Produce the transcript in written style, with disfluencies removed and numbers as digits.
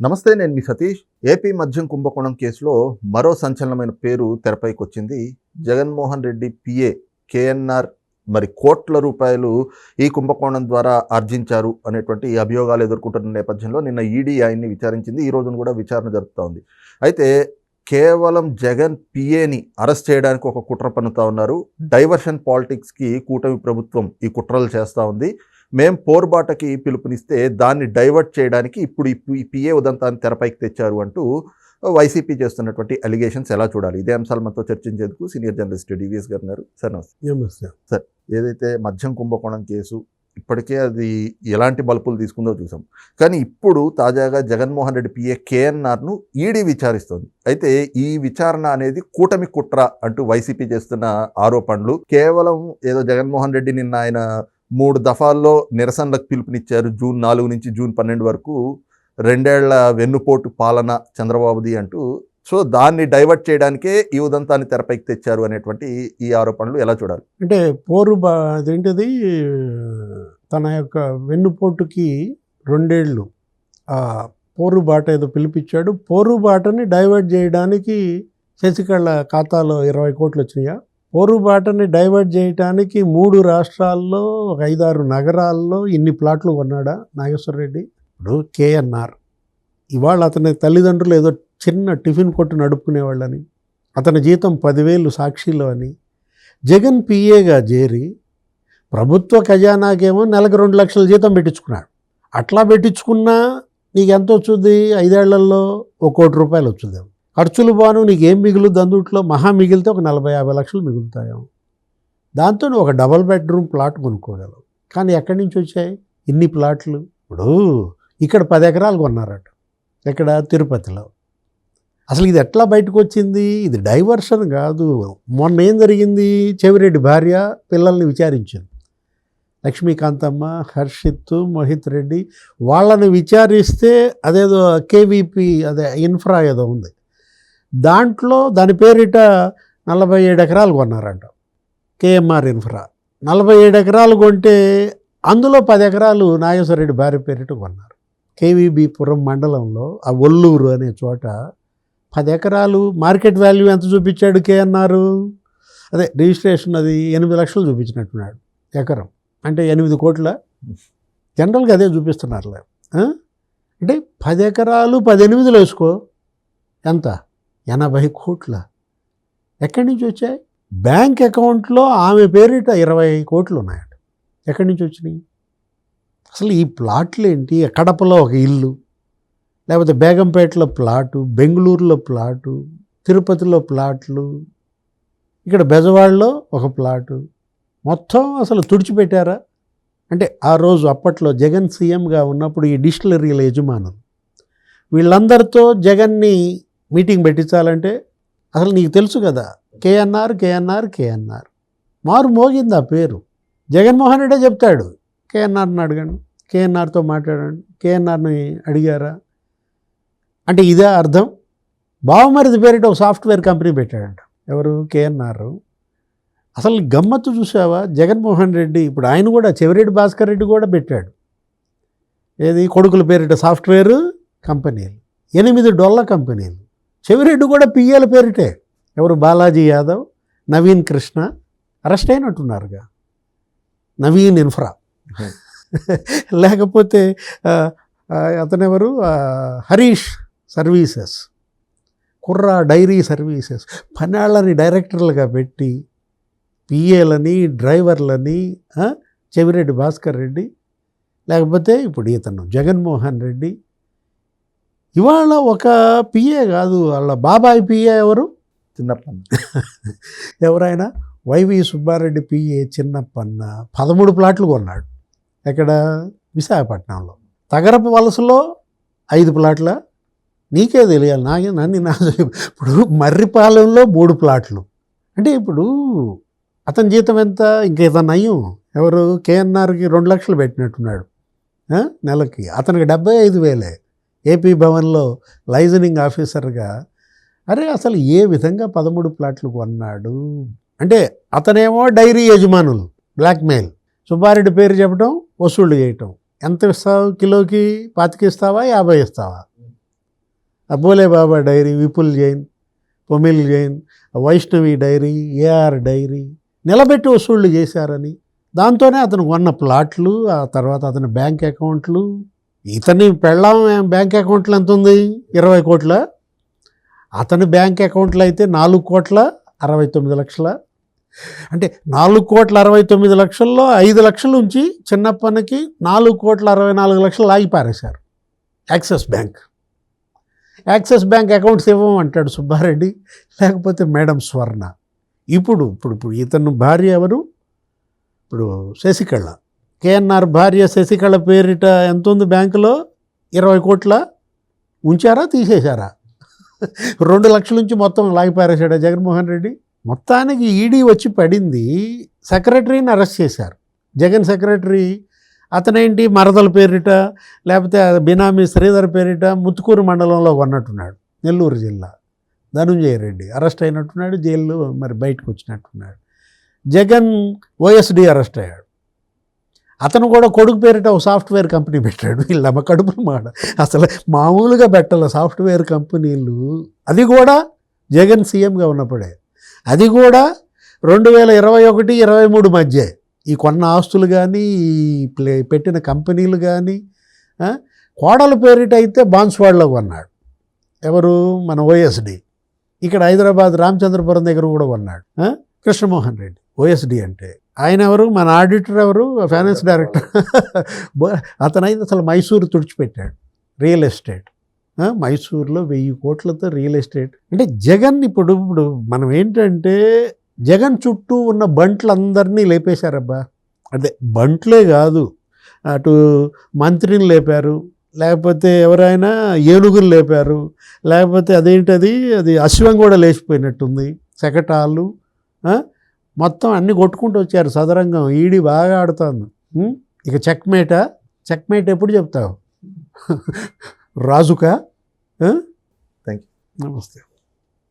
నమస్తే, నేను మీ సతీష్. ఏపీ మద్యం కుంభకోణం కేసులో మరో సంచలనమైన పేరు తెరపైకి వచ్చింది. జగన్మోహన్ రెడ్డి పిఏ కేఎన్ఆర్ మరి కోట్ల రూపాయలు ఈ కుంభకోణం ద్వారా ఆర్జించారు అనేటువంటి అభియోగాలు ఎదుర్కొంటున్న నేపథ్యంలో నిన్న ఈడీ ఆయన్ని విచారించింది. ఈ రోజున కూడా విచారణ జరుపుతూ ఉంది. అయితే కేవలం జగన్ పిఏని అరెస్ట్ చేయడానికి ఒక కుట్ర పన్నుతా ఉన్నారు. డైవర్షన్ పాలిటిక్స్కి కూటమి ప్రభుత్వం ఈ కుట్రలు చేస్తూ ఉంది. మేం పోర్బాటకి పిలుపునిస్తే దాన్ని డైవర్ట్ చేయడానికి ఇప్పుడు ఈ పిఏ ఉదంతాన్ని తెరపైకి తెచ్చారు అంటూ వైసీపీ చేస్తున్నటువంటి అలిగేషన్స్ ఎలా చూడాలి? ఇదే అంశాలు మనతో చర్చించేందుకు సీనియర్ జర్నలిస్ట్ డివిఎస్ గారు ఉన్నారు. సార్ నమస్తే. నమస్తే సార్, ఏదైతే మద్యం కుంభకోణం కేసు ఇప్పటికే అది ఎలాంటి బలుపులు తీసుకుందో చూసాం. కానీ ఇప్పుడు తాజాగా జగన్మోహన్ రెడ్డి పిఏ కేఎన్ఆర్ను ఈడీ విచారిస్తోంది. అయితే ఈ విచారణ అనేది కూటమి కుట్ర అంటూ వైసీపీ చేస్తున్న ఆరోపణలు. కేవలం ఏదో జగన్మోహన్ రెడ్డి నిన్న ఆయన 3 దఫాల్లో నిరసనలకు పిలుపునిచ్చారు. జూన్ 4 నుంచి జూన్ 12 వరకు 2 ఏళ్ల వెన్నుపోటు పాలన చంద్రబాబుది అంటూ, సో దాన్ని డైవర్ట్ చేయడానికే ఈ ఉదంతాన్ని తెరపైకి తెచ్చారు అనేటువంటి ఈ ఆరోపణలు ఎలా చూడాలి? అంటే అదేంటిది తన యొక్క వెన్నుపోటుకి 2 ఏళ్ళు పోరుబాట ఏదో పిలిపించాడు. పోరుబాటని డైవర్ట్ చేయడానికి శశికళ ఖాతాలో 20 కోట్లు వచ్చినాయా? పోరుబాటని డైవర్ట్ చేయడానికి 3 రాష్ట్రాల్లో 5-6 నగరాల్లో ఇన్ని ప్లాట్లు కొన్నాడా నాగేశ్వర రెడ్డి? ఇప్పుడు కేఎన్ఆర్ ఇవాళ అతని తల్లిదండ్రులు ఏదో చిన్న టిఫిన్ కొట్టు నడుపుకునేవాళ్ళని, అతని జీతం 10,000 సాక్షిలో అని, జగన్ పిఏగా చేరి ప్రభుత్వ ఖజానాకేమో నెలకు 2 లక్షల జీతం పెట్టించుకున్నాడు. అట్లా పెట్టించుకున్నా నీకు ఎంత వచ్చుద్ది? 5 ఏళ్లలో 1 కోటి రూపాయలు వచ్చుద్ది. ఖర్చులు బాను నీకేం మిగులుద్ది? అందుట్లో మహా మిగిలితే ఒక 40-50 లక్షలు మిగులుతాయో. దాంతో నువ్వు ఒక డబల్ బెడ్రూమ్ ప్లాట్ కొనుక్కోగలవు. కానీ ఎక్కడి నుంచి వచ్చాయి ఇన్ని ప్లాట్లు? ఇప్పుడు ఇక్కడ 10 ఎకరాలు కొన్నారట, ఇక్కడ తిరుపతిలో. అసలు ఇది ఎట్లా బయటకు వచ్చింది? ఇది డైవర్షన్ కాదు. మొన్న ఏం జరిగింది? చెవిరెడ్డి భార్య పిల్లల్ని విచారించింది. లక్ష్మీకాంతమ్మ, హర్షిత్, మోహిత్ రెడ్డి వాళ్ళని విచారిస్తే అదేదో కేవీపీ అదే ఇన్ఫ్రా ఏదో ఉంది, దాంట్లో దాని పేరిట 47 ఎకరాలు కొన్నారంట. కేఎంఆర్ ఇన్ఫ్రా 47 ఎకరాలు కొంటే అందులో 10 ఎకరాలు నాగేశ్వరరెడ్డి భార్య పేరిట కొన్నారు. కేవీబీపురం మండలంలో ఆ ఒల్లూరు అనే చోట 10 ఎకరాలు మార్కెట్ వాల్యూ ఎంత చూపించాడు కేఎన్ఆర్? అదే రిజిస్ట్రేషన్ అది 8 లక్షలు చూపించినట్టున్నాడు ఎకరం. అంటే 8 కోట్ల జనరల్గా అదే చూపిస్తున్నారులే. అంటే 10 ఎకరాలు 18 వేసుకో, ఎంత? 80 కోట్ల. ఎక్కడి నుంచి వచ్చాయి? బ్యాంక్ అకౌంట్లో ఆమె పేరిట 20 కోట్లు ఉన్నాయట. ఎక్కడి నుంచి వచ్చినాయి? అసలు ఈ ప్లాట్లు ఏంటి? కడపలో ఒక ఇల్లు, లేకపోతే బేగంపేటలో ప్లాటు, బెంగళూరులో ప్లాటు, తిరుపతిలో ప్లాట్లు, ఇక్కడ బెజవాడలో ఒక ప్లాటు, మొత్తం అసలు తుడిచిపెట్టారా? అంటే ఆ రోజు అప్పట్లో జగన్ సీఎంగా ఉన్నప్పుడు ఈ డిస్టిలరీల యజమానులు వీళ్ళందరితో జగన్ని మీటింగ్ పెట్టించాలంటే అసలు నీకు తెలుసు కదా, కేఎన్ఆర్ కేఎన్ఆర్ కేఎన్ఆర్ మారు మోగింది ఆ పేరు. జగన్మోహన్ రెడ్డే చెప్తాడు కేఎన్ఆర్ని అడగండి, కేఎన్ఆర్తో మాట్లాడండి, కేఎన్ఆర్ని అడిగారా అంటే ఇదే అర్థం. బావమరిది పేరిట ఒక సాఫ్ట్వేర్ కంపెనీ పెట్టాడంట. ఎవరు? కేఎన్ఆర్. అసలు గమ్మత్తు చూసావా? జగన్మోహన్ రెడ్డి ఇప్పుడు ఆయన కూడా చెవిరెడ్డి భాస్కర్ రెడ్డి కూడా పెట్టాడు. ఏది? కొడుకుల పేరిట సాఫ్ట్వేర్ కంపెనీలు, 8 డొల్ల కంపెనీలు. చెవిరెడ్డి కూడా పిఏల పేరిటే. ఎవరు? బాలాజీ యాదవ్, నవీన్ కృష్ణ అరెస్ట్ అయినట్టున్నారుగా. నవీన్ ఇన్ఫ్రా లేకపోతే అతనెవరు? హరీష్ సర్వీసెస్, కుర్రా డైరీ సర్వీసెస్. పన్నాళ్ళని డైరెక్టర్లుగా పెట్టి పిఏలని, డ్రైవర్లని చెవిరెడ్డి భాస్కర్ రెడ్డి, లేకపోతే ఇప్పుడు ఇతను జగన్మోహన్ రెడ్డి. ఇవాళ ఒక పిఏ కాదు, వాళ్ళ బాబాయ్ పిఏ ఎవరు? చిన్నప్పన్న. ఎవరైనా? వైవి సుబ్బారెడ్డి పిఏ చిన్నప్పన్న 13 ప్లాట్లు కొన్నాడు. ఎక్కడ? విశాఖపట్నంలో. తగరపు వలసలో 5 ప్లాట్ల. నీకే తెలియాలి, ఇప్పుడు మర్రిపాలెంలో 3 ప్లాట్లు. అంటే ఇప్పుడు అతని జీతం ఎంత? ఇంకేదన్నా అయ్యం. ఎవరు? కేఎన్ఆర్కి 2 లక్షలు పెట్టినట్టున్నాడు నెలకి. అతనికి 75,000 ఏపీ భవన్లో లైజనింగ్ ఆఫీసర్గా. అరే అసలు ఏ విధంగా 13 ప్లాట్లు కొన్నాడు? అంటే అతనేమో డైరీ యజమానులు బ్లాక్మెయిల్, సుబ్బారెడ్డి పేరు చెప్పడం, వసూళ్ళు చేయటం. ఎంత ఇస్తావు? కిలోకి 25 ఇస్తావా, 50 ఇస్తావా? అబ్బోలే Baba dairy, Vipul Jain, Pomil Jain, Vaishnavi dairy, AR dairy నిలబెట్టి వసూళ్లు చేశారని, దాంతోనే అతను కొన్న ప్లాట్లు, ఆ తర్వాత అతని బ్యాంక్ అకౌంట్లు, ఇతని పెళ్ళాం బ్యాంక్ అకౌంట్లు ఎంత ఉంది, 20 కోట్ల, అతని బ్యాంక్ అకౌంట్లు అయితే 4,69,00,000. అంటే 4,69,00,000లో 5 లక్షలు ఉంచి చిన్నప్పనికి 4,64,00,000 లాగి పారేశారు Axis bank. Axis bank accounts ఇవ్వమంటాడు సుబ్బారెడ్డి, లేకపోతే మేడం స్వర్ణ. ఇప్పుడు ఇతను భార్య ఎవరు, ఇప్పుడు శశికళ, కేఎన్ఆర్ భార్య శశికళ పేరిట ఎంత ఉంది బ్యాంకులో, 20 కోట్ల ఉంచారా తీసేశారా? 2 లక్షల నుంచి మొత్తం లాగిపారేశాడా జగన్మోహన్ రెడ్డి? మొత్తానికి ఈడీ వచ్చి పడింది, సెక్రటరీని అరెస్ట్ చేశారు. జగన్ సెక్రటరీ అతనేంటి మరదల పేరిట, లేకపోతే బినామీ శ్రీధర్ పేరిట ముత్తుకూరు మండలంలో ఉన్నట్టున్నాడు, నెల్లూరు జిల్లా. ధనుంజయ రెడ్డి అరెస్ట్ అయినట్టున్నాడు, జైల్లో మరి బయటకు వచ్చినట్టున్నాడు. జగన్ ఓఎస్డి అరెస్ట్ అయ్యాడు. అతను కూడా కొడుకు పేరిట ఒక సాఫ్ట్వేర్ కంపెనీ పెట్టాడు. వీళ్ళమ్మ కడుపులు మాట, అసలు మామూలుగా పెట్టాల సాఫ్ట్వేర్ కంపెనీలు. అది కూడా జగన్ సీఎంగా ఉన్నప్పుడే, అది కూడా 2021-23 మధ్య ఈ కొన్న ఆస్తులు కానీ, ఈ పెట్టిన కంపెనీలు కానీ. కోడల పేరిట అయితే బాన్స్వాడలో కొన్నాడు ఎవరు, మన ఓఎస్డి. ఇక్కడ హైదరాబాద్ రామచంద్రపురం దగ్గర కూడా కొన్నాడు కృష్ణమోహన్ రెడ్డి. ఓఎస్డి అంటే ఆయన ఎవరు, మన ఆడిటర్ ఎవరు, ఫైనాన్స్ డైరెక్టర్. అతనైతే అసలు మైసూరు తుడిచిపెట్టాడు, రియల్ ఎస్టేట్. మైసూరులో 1000 కోట్లతో రియల్ ఎస్టేట్. అంటే జగన్ ఇప్పుడు మనం ఏంటంటే జగన్ చుట్టూ ఉన్న బంట్లందరినీ లేపేశారబ్బా. అంటే బంట్లే కాదు, అటు మంత్రిని లేపారు, లేకపోతే ఎవరైనా ఏనుగులు లేపారు, లేకపోతే అది అశ్వం కూడా లేచిపోయినట్టుంది, శకటాలు మొత్తం అన్నీ కొట్టుకుంటూ వచ్చారు సదరంగం. ఈడీ బాగా ఆడుతోంది. ఇక చెక్మేట్ ఎప్పుడు చెప్తావు రాజుకా? Thank you. నమస్తే.